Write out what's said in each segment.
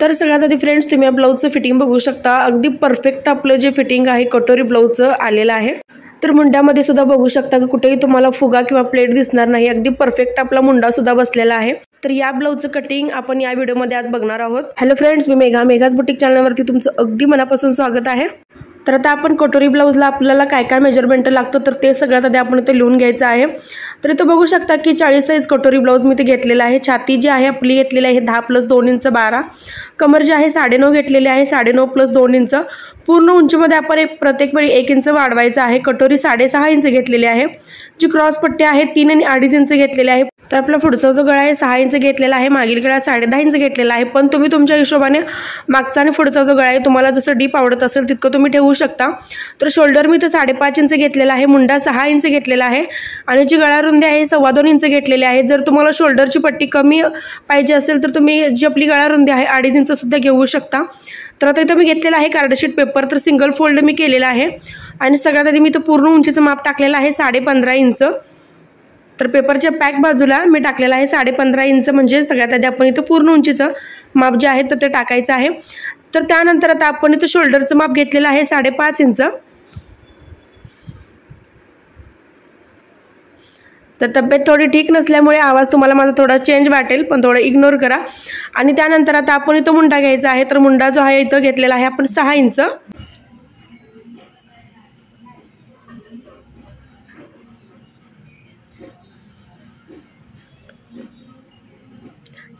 तर सगळ्यात आधी फ्रेंड्स तुम्ही या ब्लाऊजचं फिटिंग बघू शकता। अगदी परफेक्ट आपलं जे फिटिंग आहे कटोरी ब्लाऊजचं आलेलं आहे। तर मुंड्यामध्ये सुद्धा बघू शकता की कुठेही तुम्हाला फुगा किंवा प्लेट दिसणार नाही। अगदी परफेक्ट आपला मुंडा सुद्धा बसलेला आहे। तर या ब्लाऊजचं कटिंग आपण या व्हिडिओमध्ये आज बघणार आहोत। हॅलो फ्रेंड्स, मी मेघाज बुटीक चॅनलवरती तुमचं अगदी मनापासून स्वागत आहे। तर आता आपण कटोरी ब्लाऊजला आपल्याला काय काय मेजरमेंट लागतं तर ते सगळ्यात आधी आपण इथे लिहून घ्यायचं आहे। तर इथे बघू शकता की 40 साइज कटोरी ब्लाऊज मी इथे घेतलेला आहे। छाती जी आहे आपली घेतलेली आहे 10 + 2 इंच 12। कमर जी आहे 9.5 घेतलेली आहे, 9.5 + 2 इंच। पूर्ण उंचीमध्ये आपण प्रत्येक वेळी 1 इंच वाढवायचं आहे। कटोरी 6.5 इंच घेतलेली आहे। जी क्रॉस पट्टी आहे 3 आणि 2.5 इंच घेतलेली आहे। तर आपला पुढचा जो गळा आहे 6 इंच घेतलेला आहे, मागील गळा 10.5 इंच घेतलेला आहे। पण तुम्ही तुमच्या हिशोबाने मागचा आणि पुढचा जो गळा आहे तुम्हाला जसं डीप आवडत असेल तितकं तुम्ही ठेवू शकता। तर शोल्डर मी तर 5.5 इंच घेतलेला आहे, मुंडा 6 इंच घेतलेला आहे आणि जी गळा रुंदी आहे 2.25 इंच घेतलेली आहे। जर तुम्हाला शोल्डरची पट्टी कमी पाहिजे असेल तर तुम्ही जी आपली गळा रुंदी आहे 2.5 इंच सुद्धा घेऊ शकता। तर आता इथं मी घेतलेला आहे कार्डशीट पेपर, तर सिंगल फोल्ड मी केलेला आहे आणि सगळ्यात आधी मी इथं पूर्ण उंचीचं माप टाकलेलं आहे 15.5 इंच। तर पेपरच्या पॅक बाजूला मी टाकलेला आहे 15.5 इंच, म्हणजे सगळ्यात आधी आपण इथं पूर्ण उंचीचं माप जे आहे तर ते टाकायचं आहे। तर त्यानंतर आता आपण इथं शोल्डरचं माप घेतलेलं आहे 5.5 इंच। तर तब्येत थोडी ठीक नसल्यामुळे आवाज तुम्हाला माझा थोडा चेंज वाटेल, पण थोडं इग्नोर करा। आणि त्यानंतर आता आपण इथं मुंडा घ्यायचा आहे। तर मुंडा जो आहे इथं घेतलेला आहे आपण 6 इंच।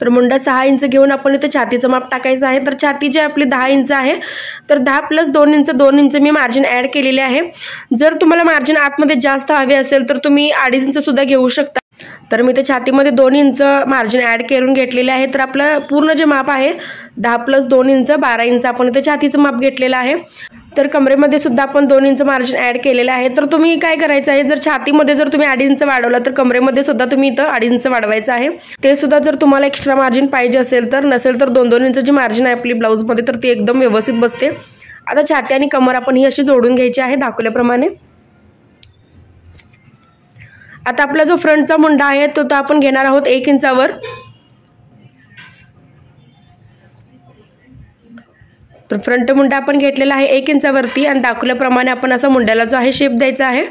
तर मुंडा 6 इंच घेऊन आपण इथे छातीचं माप टाकायचं आहे। तर छाती जी आपली 10 इंच आहे, तर 10 + 2 इंच 2 इंच मी मार्जिन ॲड केलेले आहे। जर तुम्हाला मार्जिन आतमध्ये जास्त हवे असेल तर तुम्ही 2.5 इंच सुद्धा घेऊ शकता। तर मी ते छातीमध्ये 2 इंच मार्जिन ॲड करून घेतलेले आहे। तर आपलं पूर्ण जे माप आहे 10 + 2 इंच 12 इंच आपण इथे छातीचं माप घेतलेलं आहे। तर कमरेमध्ये सुद्धा आपण 2 इंच मार्जिन ॲड केलेलं आहे। तर तुम्ही काय करायचं आहे, जर छातीमध्ये जर तुम्ही 2.5 इंच वाढवला तर कमरेमध्ये सुद्धा तुम्ही इथं 2.5 इंच वाढवायचं आहे। ते सुद्धा जर तुम्हाला एक्स्ट्रा मार्जिन पाहिजे असेल तर, नसेल तर 2-2 इंच जी मार्जिन आहे आपली ब्लाऊजमध्ये तर ती एकदम व्यवस्थित बसते। आता छाती आणि कमर आपण ही अशी जोडून घ्यायची आहे दाखवल्याप्रमाणे। आता आपला जो फ्रंटचा मुंडा आहे तो आपण घेणार आहोत 1 इंचावर। तर फ्रंट मुंडा आपण घेतलेला आहे 1 इंचावरती आणि दाखवल्याप्रमाणे आपण असा मुंड्याला जो आहे शेप द्यायचा आहे।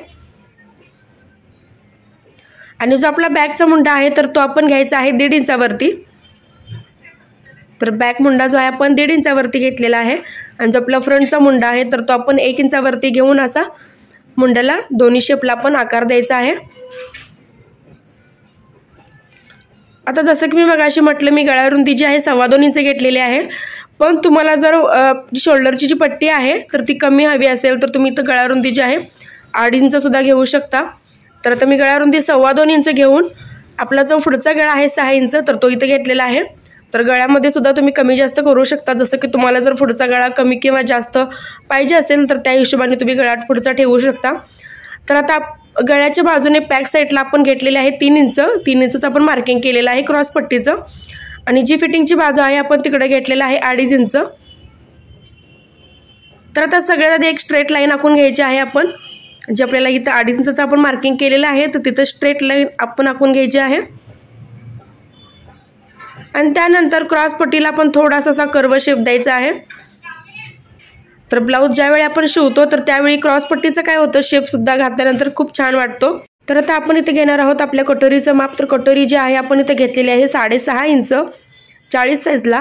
आणि जो आपला बॅकचा मुंडा आहे तर तो आपण घ्यायचा आहे 1.5 इंचावरती। तर बॅक मुंडा जो आहे आपण 1.5 इंचावरती घेतलेला आहे आणि जो आपला फ्रंटचा मुंडा आहे तर तो आपण 1 इंचावरती घेऊन असा मुंड्याला दोन्ही शेपला आपण आकार द्यायचा आहे। आता जसं की मी मगाशी म्हटलं, मी गळा रुंदी जी आहे 2.25 इंच घेतलेली आहे। पण तुम्हाला जर शोल्डरची जी पट्टी आहे तर ती कमी हवी असेल तर तुम्ही इथं गळा रुंदी जी आहे 2.5 इंच सुद्धा घेऊ शकता। तर आता मी गळा रुंदी 2.25 इंच घेऊन आपला जो पुढचा गळा आहे 6 इंच तर तो इथं घेतलेला आहे। तर गळ्यामध्ये सुद्धा तुम्ही कमी जास्त करू शकता, जसं की तुम्हाला जर पुढचा गळा कमी किंवा जास्त पाहिजे असेल तर त्या हिशोबाने तुम्ही गळा पुढचा ठेवू शकता। तर आता गळ्याच्या बाजूने बॅक साईडला आपण घेतलेले आहे 3 इंच। 3 इंचचं आपण मार्किंग केलेलं आहे क्रॉस पट्टीचं आणि जी फिटिंगची बाजू आहे आपण तिकडे घेतलेलं आहे 2.5 इंच। तर आता सगळ्यात आधी एक स्ट्रेट लाईन आखून घ्यायची आहे आपण, जे आपल्याला इथं 2.5 इंचचं आपण मार्किंग केलेलं आहे तर तिथं स्ट्रेट लाईन आपण आखून घ्यायची आहे। आणि त्यानंतर क्रॉस पट्टीला आपण थोडासा असा कर्व शेप द्यायचा आहे। तर ब्लाऊज ज्यावेळी आपण शिवतो तर त्यावेळी क्रॉस पट्टीचं काय होतं, शेप सुद्धा घातल्यानंतर खूप छान वाटतो। तर आता आपण इथे घेणार आहोत आपल्या कटोरीचं माप। तर कटोरी जी आहे आपण इथे घेतलेली आहे 6.5 इंच 40 साईजला।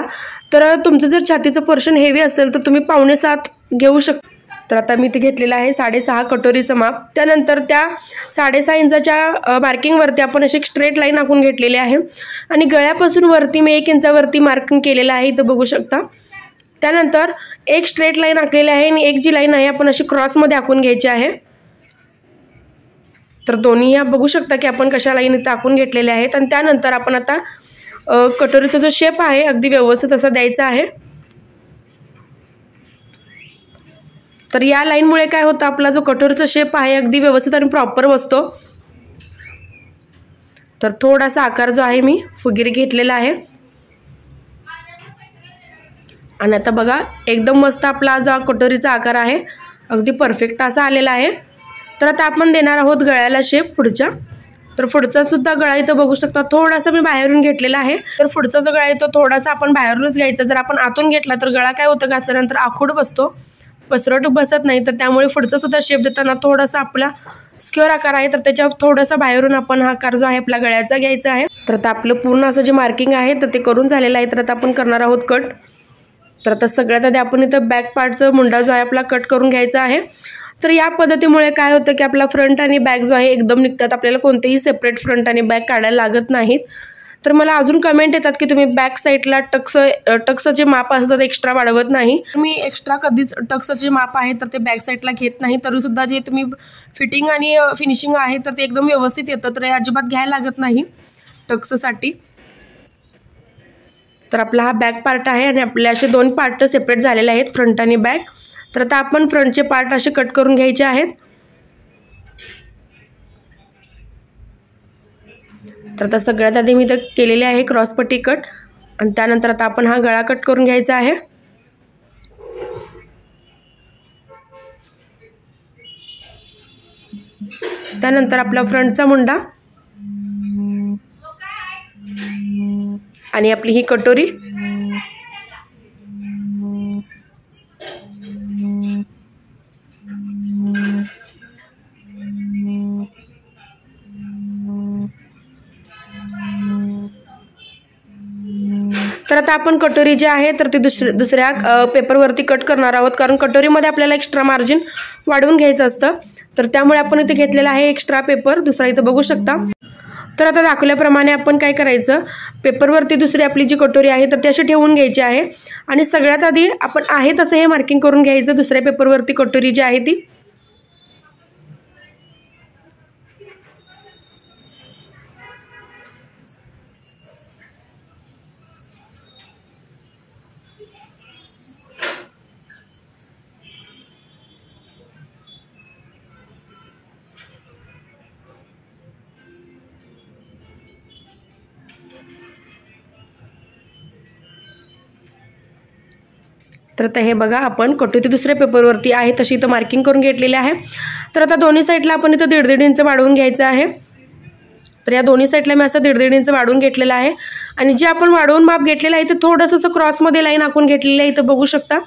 तर तुमचं जर छातीचं पोर्शन हेवी असेल तर तुम्ही 6.25 घेऊ शकता। तर आता मी इथे घेतलेलं आहे 6.5 कटोरीचं माप। त्यानंतर त्या 6.5 इंचाच्या मार्किंगवरती आपण अशी स्ट्रेट लाईन आखून घेतलेली आहे आणि गळ्यापासून वरती मी 1 इंचावरती मार्किंग केलेलं आहे, इथं बघू शकता। त्यानंतर एक स्ट्रेट लाईन आखलेली आहे आणि एक जी लाईन आहे आपण अशी क्रॉसमध्ये आखून घ्यायची आहे। तर दोन्ही या बघू शकता की आपण कशा लाईन इथं आखून घेतलेल्या आहेत। आणि त्यानंतर आपण आता कटोरीचा जो शेप आहे अगदी व्यवस्थित असा द्यायचा आहे। तर या लाईनमुळे काय होतं, आपला जो कटोरीचा शेप आहे अगदी व्यवस्थित आणि प्रॉपर बसतो। तर थोडासा आकार जो आहे मी फुगीर घेतलेला आहे आणि आता बघा एकदम मस्त आपला जो कटोरीचा आकार आहे अगदी परफेक्ट असा आलेला आहे। तर आता आपण देणार आहोत गळ्याला शेप पुढच्या। तर पुढचा सुद्धा गळा इथं बघू शकता थोडासा मी बाहेरून घेतलेला आहे। तर पुढचा जो गळा आहे तो थोडासा आपण बाहेरूनच घ्यायचा, जर आपण आतून घेतला तर गळा काय होतं घातल्यानंतर आखूड बसतो, पसरट बसत नाही। तर त्यामुळे पुढचा सुद्धा शेप देताना थोडासा आपला स्क्वेअर आकार आहे तर त्याच्या थोडासा बाहेरून आपण हा आकार जो आहे आपल्या गळ्याचा घ्यायचा आहे। तर आता आपलं पूर्ण असं जे मार्किंग आहे तर ते करून झालेलं आहे। तर आता आपण करणार आहोत कट। तर आता सगळ्यात आधी आपण इथं बॅक पार्टचा मुंडा जो आहे आपला कट करून घ्यायचा आहे। तर या पद्धतीमुळे काय होतं की आपला फ्रंट आणि बॅक जो आहे एकदम निघतात, आपल्याला कोणतेही सेपरेट फ्रंट आणि बॅक काढायला लागत नाहीत। तर मला अजून कमेंट येतात की तुम्ही बॅक साईडला टक्सचे माप असतात एक्स्ट्रा वाढवत नाही। मी एक्स्ट्रा कधीच टक्सचे माप आहे तर ते बॅक साईडला घेत नाही, तरी सुद्धा जे तुम्ही फिटिंग आणि फिनिशिंग आहे तर ते एकदम व्यवस्थित येतं, तर अजिबात घ्यायला लागत नाही टक्ससाठी। तर आपला हा बॅक पार्ट आहे आणि आपले असे दोन पार्ट सेपरेट झालेले आहेत, फ्रंट आणि बॅक। तर आता आपण फ्रंटचे पार्ट असे कट करून घ्यायचे आहेत। तर आता सगळ्यात आधी मी इथं केलेले आहे क्रॉस पट्टी कट आणि त्यानंतर आता आपण हा गळा कट करून घ्यायचा आहे। त्यानंतर आपला फ्रंटचा मुंडा आणि आपली ही कटोरी तर आता आपण कटोरी जी आहे तर ती दुसऱ्या पेपरवरती कट करणार आहोत, कारण कटोरीमध्ये आपल्याला एक्स्ट्रा मार्जिन वाढवून घ्यायचं असतं। तर त्यामुळे आपण इथे घेतलेला आहे एक्स्ट्रा पेपर दुसरा, इथं बघू शकता। तर आता दाखवल्याप्रमाणे आपण काय करायचं, पेपरवरती दुसरी आपली जी कटोरी आहे तर ती अशी ठेवून घ्यायची आहे आणि सगळ्यात आधी आपण आहे तसं हे मार्किंग करून घ्यायचं दुसऱ्या पेपरवरती कटोरी जी आहे ती। तर आता हे बघा आपण कटोरी दुसऱ्या पेपरवरती आहे तशी इथं मार्किंग करून घेतलेली आहे। तर आता दोन्ही साईडला आपण इथं 1.5 इंच वाढवून घ्यायचं आहे। तर या दोन्ही साईडला मी असं 1.5 इंच वाढवून घेतलेलं आहे आणि जे आपण वाढवून माप घेतलेलं आहे ते थोडंसं असं क्रॉसमध्ये लाईन आखून घेतलेलं आहे, इथं बघू शकता।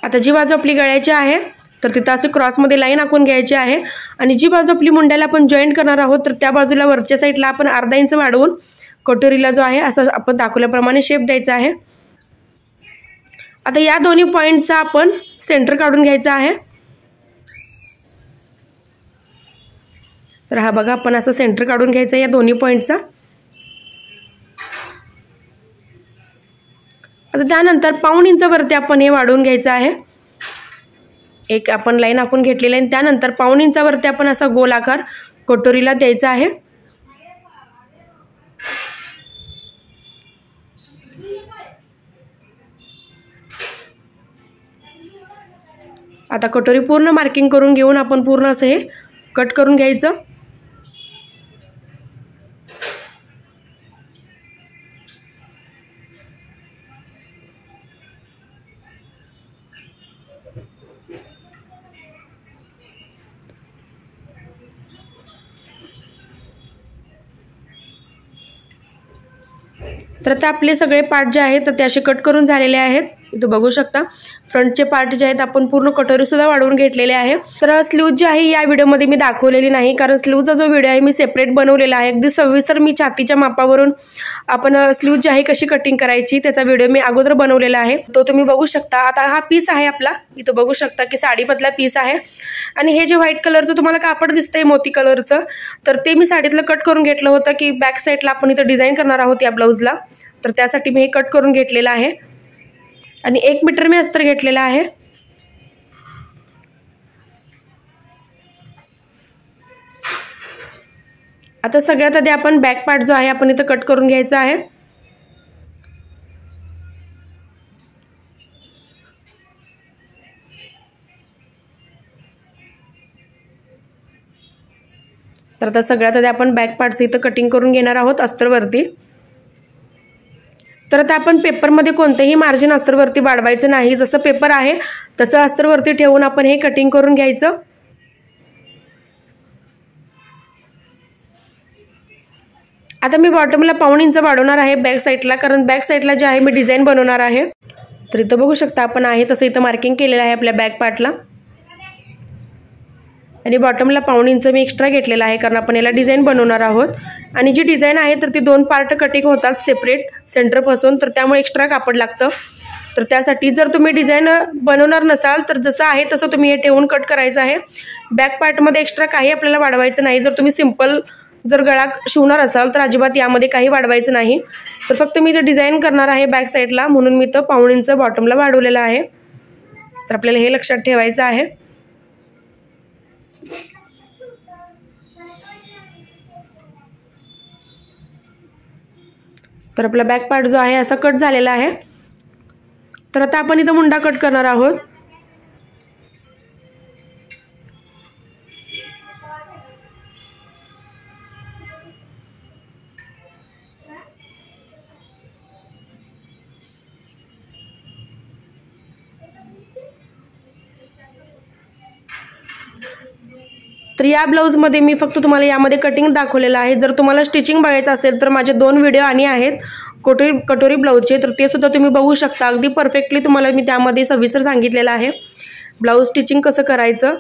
आता जी बाजू आपली गळ्याची आहे तर तिथं असं क्रॉसमध्ये लाईन आखून घ्यायची आहे आणि जी बाजू आपली मुंड्याला आपण जॉईंट करणार आहोत तर त्या बाजूला वरच्या साईडला आपण अर्धा इंच वाढवून कटोरीला जो आहे असं आपण दाखवल्याप्रमाणे शेप द्यायचा आहे। आता या दोन्ही पॉइंटचा आपण सेंटर काढून घ्यायचा आहे। तर हा बघा आपण असं सेंटर काढून घ्यायचा या दोन्ही पॉइंटचा। आता त्यानंतर 1.5 इंचावरती आपण हे वाढवून घ्यायचं आहे, एक आपण लाईन आखून घेतलेली आहे। त्यानंतर 1.5 इंचावरती आपण असा गोल आकार कटोरीला द्यायचा आहे। आता कटोरी पूर्ण मार्किंग करून घेऊन आपण पूर्ण असं हे कट करून घ्यायचं। तर आता आपले सगळे पार्ट जे आहेत तर ते असे कट करून झालेले आहेत, इथं बघू शकता। फ्रंटचे पार्ट जे आहेत आपण पूर्ण कटोरी सुद्धा वाढवून घेतलेले आहे। तर स्लीव जी आहे या व्हिडिओमध्ये मी दाखवलेली नाही, कारण स्लीवचा जो व्हिडिओ आहे मी सेपरेट बनवलेला आहे, अगदी सविस्तर मी छातीच्या मापावरून आपण स्लीव जी आहे कशी कटिंग करायची त्याचा व्हिडिओ मी अगोदर बनवलेला आहे, तो तुम्ही बघू शकता। आता हा पीस आहे आपला, इथं बघू शकता की साडीमधला पीस आहे आणि हे जे व्हाईट कलरचं तुम्हाला कापड दिसतंय मोती कलरचं तर ते मी साडीतलं कट करून घेतलं होतं की बॅक साईडला आपण इथं डिझाईन करणार आहोत या ब्लाऊजला, तर त्यासाठी मी हे कट करून घेतलेलं आहे आणि 1 मीटर मी अस्तर घेतलेला आहे। आता सगळ्यात आधी आपण बॅक पार्ट जो आहे आपण इथं कट करून घ्यायचा आहे। तर आता सगळ्यात आधी आपण बॅक पार्टचं इथं कटिंग करून घेणार आहोत अस्तरवरती। तर आता आपण पेपरमध्ये कोणतेही मार्जिन अस्तरवरती वाढवायचं नाही, जसं पेपर आहे तसं अस्तरवरती ठेवून आपण हे कटिंग करून घ्यायचं। आता मी बॉटमला 1.5 इंच वाढवणार आहे बॅक साईडला, कारण बॅक साईडला जे आहे मी डिझाईन बनवणार आहे। तर इथं बघू शकता आपण आहे तसं इथं मार्किंग केलेलं आहे आपल्या बॅक पार्टला, आणि बॉटमला 1.5 इंच मी एक्स्ट्रा घेतलेला आहे कारण आपण याला डिझाईन बनवणार आहोत। आणि जी डिझाईन आहे तर ती 2 पार्ट कटिंग होतात सेपरेट सेंटरपासून, तर त्यामुळे एक्स्ट्रा कापड लागतं। तर त्यासाठी जर तुम्ही डिझाईन बनवणार नसाल तर जसं आहे तसं तुम्ही हे ठेवून कट करायचं आहे। बॅक पार्टमध्ये एक्स्ट्रा काही आपल्याला वाढवायचं नाही। जर तुम्ही सिंपल जर गळा शिवणार असाल तर अजिबात यामध्ये काही वाढवायचं नाही। तर फक्त मी इथं डिझाईन करणार आहे बॅक साईडला, म्हणून मी इथं 1.5 इंच बॉटमला वाढवलेलं आहे। तर आपल्याला हे लक्षात ठेवायचं आहे। तर आपला बॅक पार्ट जो आहे असा कट झालेला आहे। तर आता आपण इथं मुंडा कट करणार आहोत। तर या ब्लाऊजमध्ये मी फक्त तुम्हाला यामध्ये कटिंग दाखवलेलं आहे। जर तुम्हाला स्टिचिंग बघायचं असेल तर माझे 2 व्हिडिओ आणि आहेत कटोरी ब्लाऊजचे, तर ते सुद्धा तुम्ही बघू शकता। अगदी परफेक्टली तुम्हाला मी त्यामध्ये सविस्तर सांगितलेलं आहे ब्लाऊज स्टिचिंग कसं करायचं।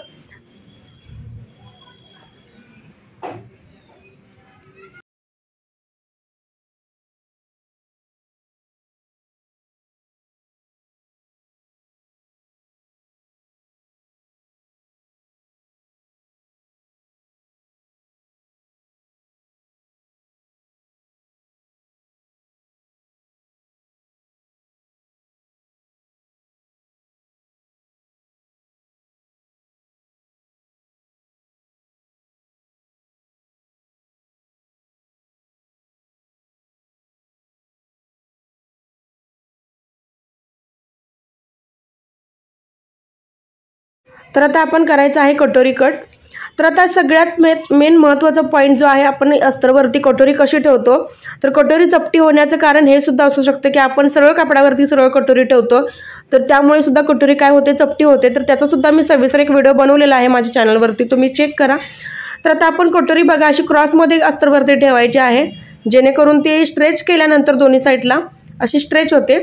तर आता आपण करायचं आहे कटोरी कट। तर आता सगळ्यात मेन महत्त्वाचा पॉईंट जो आहे, आपण अस्तरवरती कटोरी कशी ठेवतो। तर कटोरी चपटी होण्याचं कारण हे सुद्धा असू शकतं की आपण सरळ कापडावरती सरळ कटोरी ठेवतो, तर त्यामुळे सुद्धा कटोरी काय होते, चपटी होते। तर त्याचा सुद्धा मी सविस्तर एक व्हिडिओ बनवलेला आहे माझ्या चॅनलवरती, तुम्ही चेक करा। तर आता आपण कटोरी बघा अशी क्रॉसमध्ये अस्तरवरती ठेवायची आहे, जेणेकरून ती स्ट्रेच केल्यानंतर दोन्ही साईडला अशी स्ट्रेच होते।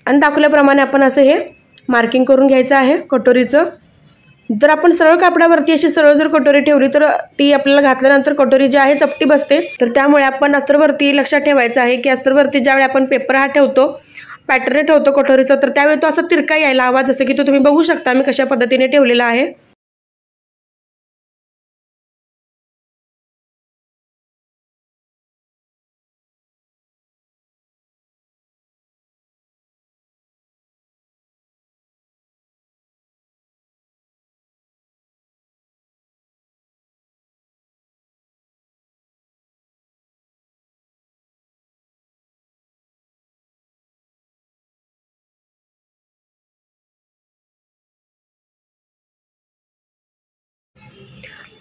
आणि दाखवल्याप्रमाणे आपण असं हे मार्किंग करून घ्यायचं आहे कटोरीचं। जर आपण सरळ कापडावरती अशी सरळ जर कटोरी ठेवली तर ती आपल्याला घातल्यानंतर कटोरी जी आहे चपटी बसते। तर त्यामुळे आपण अस्तरवरती लक्षात ठेवायचं आहे की अस्तरवरती ज्यावेळी आपण पेपर हा ठेवतो, पॅटर्न ठेवतो कटोरीचा, तर त्यावेळी तो असा तिरका यायला हवा, जसं की तो तुम्ही बघू शकता मी कशा पद्धतीने ठेवलेला आहे।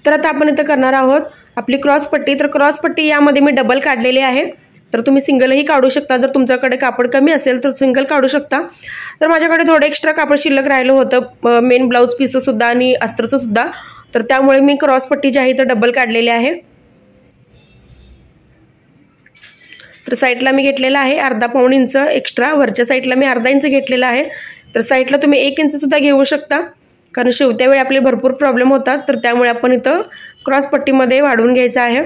तर आता आपण इथं करणार आहोत आपली क्रॉस पट्टी। तर क्रॉस पट्टी यामध्ये मी डबल काढलेली आहे, तर तुम्ही सिंगलही काढू शकता। जर तुमच्याकडे कापड कमी असेल तर सिंगल काढू शकता। तर माझ्याकडे थोडं एक्स्ट्रा कापड शिल्लक राहिलं होतं मेन ब्लाऊज पीसचं सुद्धा आणि अस्तरचं सुद्धा, तर त्यामुळे मी क्रॉस पट्टी जी आहे तर डबल काढलेली आहे। तर साईडला मी घेतलेला आहे अर्धा-पाऊण इंच एक्स्ट्रा, वरच्या साईडला मी अर्धा इंच घेतलेला आहे। तर साईडला तुम्ही 1 इंच सुद्धा घेऊ शकता, कारण शिवत्या वेळी आपले भरपूर प्रॉब्लेम होतात। तर त्यामुळे आपण इथं क्रॉस पट्टीमध्ये वाढवून घ्यायचं आहे।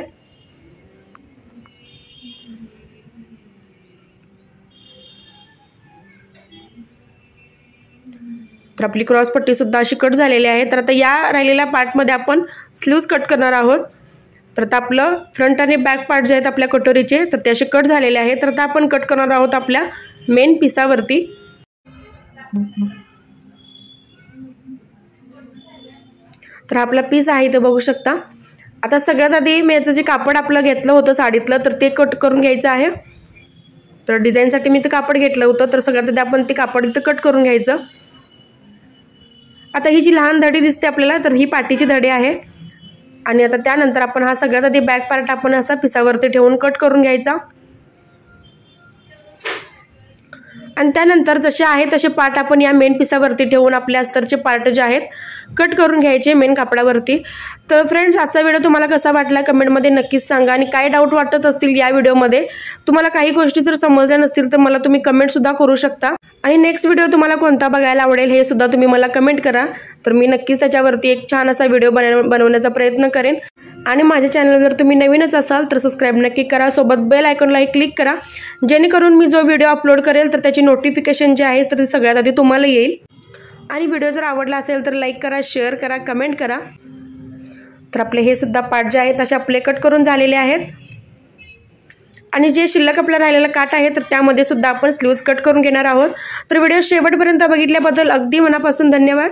तर आपली क्रॉस पट्टी सुद्धा अशी कट झालेली आहे। तर आता या राहिलेल्या पार्टमध्ये आपण स्लीव्ज कट करणार आहोत। तर आता आपलं फ्रंट आणि बॅक पार्ट जे आहेत आपल्या कटोरीचे तर ते असे कट झालेले आहेत। तर आता आपण कट करणार आहोत आपल्या मेन पिसावरती। तर आपला पीस आहे ते बघू शकता। आता सगळ्यात आधी मी याचं जे कापड आपलं घेतलं होतं साडीतलं तर ते कट करून घ्यायचं आहे। तर डिझाईनसाठी मी ते कापड घेतलं होतं, तर सगळ्यात आधी आपण ते कापड इथं कट करून घ्यायचं। आता ही जी लहान धडी दिसते आपल्याला तर ही पाठीची धडी आहे, आणि आता त्यानंतर आपण हा सगळ्यात आधी बॅक पार्ट आपण असा पिसावरती ठेवून कट करून घ्यायचा। आणि त्यानंतर जसे आहे तसे पार्ट आपण या मेन पिसावरती ठेवून आपले अस्तरचे पार्ट जे आहेत कट करून घ्यायचे मेन कापडावरती। तर फ्रेंड्स, आजचा व्हिडिओ तुम्हाला कसा वाटला कमेंटमध्ये नक्कीच सांगा। आणि काय डाऊट वाटत असतील या व्हिडिओमध्ये, तुम्हाला काही गोष्टी जर समजल्या नसतील तर मला तुम्ही कमेंटसुद्धा करू शकता। आणि नेक्स्ट व्हिडिओ तुम्हाला कोणता बघायला आवडेल हे सुद्धा तुम्ही मला कमेंट करा, तर मी नक्कीच त्याच्यावरती एक छान असा व्हिडिओ बनवण्याचा प्रयत्न करेन। आणि माझ्या चॅनल जर तुम्ही नवीनच असाल तर सबस्क्राईब नक्की करा, सोबत बेल आयकॉनलाही क्लिक करा, जेणेकरून मी जो व्हिडिओ अपलोड करेल तर त्याची नोटिफिकेशन जे आहे तर ती सगळ्यात आधी तुम्हाला येईल। आणि व्हिडिओ जर आवडला असेल तर लाईक करा, शेअर करा, कमेंट करा। तर आपले हे सुद्धा पार्ट जे आहेत असे आपले कट करून झालेले आहेत। आणि जे शिल्लक आपला राहिलेला काट आहे तर त्यामध्ये सुद्धा आपण स्लीव्ज कट करून घेणार आहोत। तर व्हिडिओ शेवटपर्यंत बघितल्याबद्दल अगदी मनापासून धन्यवाद।